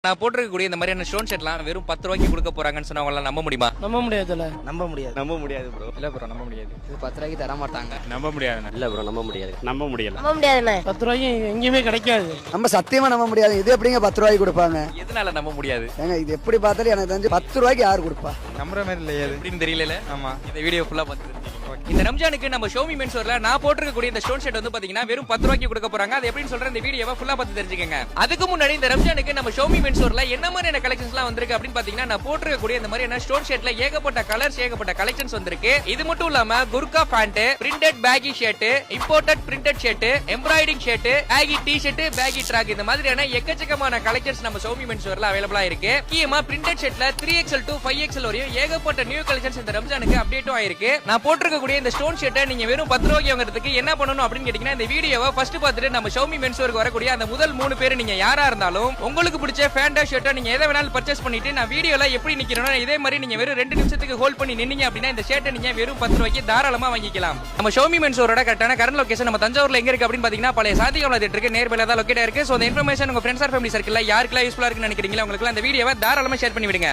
நான் போட்டிருக்கக்கூடிய இந்த மாதிரியான ஸ்டோன் ஷர்ட்லாம் வெறும் 10 ரூபாய்க்கு கொடுக்க போறாங்கன்னு சொன்னவங்களாம் நம்ப முடியுமா? நம்ப முடியாதுல்ல. நம்ப முடியாது ப்ரோ. இல்ல ப்ரோ நம்ப முடியாது. இது 10 ரூபாய்க்கு தர மாட்டாங்க. நம்ப முடியாது. இல்ல ப்ரோ நம்ப முடியாது. நம்ப முடியாதுண்ணே. 10 ரூபாய்க்கு எங்கேயுமே கிடைக்காது. நம்ம சத்தியமா நம்ப முடியாது. இது எப்படிங்க 10 ரூபாய்க்கு கொடுப்பாங்க? எதனால நம்ப முடியாது? ஏங்க இது எப்படி பார்த்தாலும் எனக்கு தெரிஞ்சு 10 ரூபாய்க்கு யார் கொடுப்பா? நம்புற மாதிரி இல்லையா அது? எப்படின்னு தெரியல. ஆமா. இந்த வீடியோ ஃபுல்லா பார்த்து இந்த ரம்ஜானுக்கு நம்ம ஷோமி மென்ஸ்வர்ல நான் போட்டிருக்கக்கூடிய இந்த ஸ்டோன் ஷர்ட் வந்து பாத்தீங்கன்னா வெறும் 10 ரூபாய்க்கு கொடுக்க போறாங்க. அது எப்படின்னு சொல்ற இந்த வீடியோவை ஃபுல்லா பார்த்து தெரிஞ்சுக்கங்க. அதுக்கு முன்னாடி இந்த ரம்ஜானுக்கு நம்ம ஷோமி மென்ஸ்வர்ல என்ன மாதிரியான கலெக்ஷன்ஸ்லாம் வந்திருக்கு அப்படின்னு பாத்தீங்கன்னா நான் போட்டிருக்கக்கூடிய இந்த மாதிரியான ஸ்டோன் ஷர்ட்ல ஏகப்பட்ட கலர்ஸ் ஏகப்பட்ட கலெக்ஷன்ஸ் வந்திருக்கு. இது மட்டும் இல்லாம Gurkha pant, printed baggy shirt, imported printed shirt, embroidering shirt, baggy T shirt, baggy track இந்த மாதிரியான எக்கச்சக்கமான கலெக்ஷன்ஸ் நம்ம ஷோமி மென்ஸ்வர்ல அவைலபிளா இருக்கு. முக்கியமா பிரிண்டட் ஷர்ட்ல 3XL to 5XL வரையும் ஏகப்பட்ட நியூ கலெக்ஷன்ஸ் இந்த ரம்ஜானுக்கு அப்டேட்டும் ஆயிருக்கு. நான் போட்டிருக்கக்கூடிய இந்த ஸ்டோன் ஷர்ட்டை நீங்க வெறும் 10 ரூபாய்க்கு வாங்குறதுக்கு என்ன பண்ணணும் அப்படின்னு கேட்டீங்கன்னா இந்த வீடியோவை ஃபர்ஸ்ட் பார்த்துட்டு நம்ம ஷோமி மென்ஸ்வர்க்கு வரக்கூடிய அந்த முதல் 3 பேர் நீங்க யாரா இருந்தாலும் உங்களுக்கு பிடிச்ச ஃபேண்டா ஷர்ட்டை நீங்க எதை வேணாலும் பர்ச்சேஸ் பண்ணிட்டு நான் வீடியோல எப்படி நிக்கிறேனோ இதே மாதிரி நீங்க வெறும் 2 நிமிஷத்துக்கு ஹோல்ட் பண்ணி நின்னீங்க அப்படின்னா இந்த ஷர்ட்டை நீங்க வெறும் 10 ரூபாய்க்கு தாராளமா வாங்கிக்கலாம். நம்ம ஷோமி மென்ஸ்வரோட கரெக்டான கரண்ட் லொகேஷன் நம்ம தஞ்சாவூர்ல எங்க இருக்கு அப்படின்னு பாத்தீங்கன்னா பழைய சாதிகாமல தியேட்டருக்கு நேர்பையில தான் லொகேட் இருக்கு. சோ இந்த இன்ஃபர்மேஷன் உங்க ஃப்ரெண்ட்ஸ் ஆர் ஃபேமிலி சர்க்கிள்ல யாருக்கெல்லாம் யூஸ்ஃபுல்லா இருக்குன்னு நினைக்கிறீங்களோ உங்களுக்கு அந்த வீடியோவை தாராளமா ஷேர் பண்ணி விடுங்க.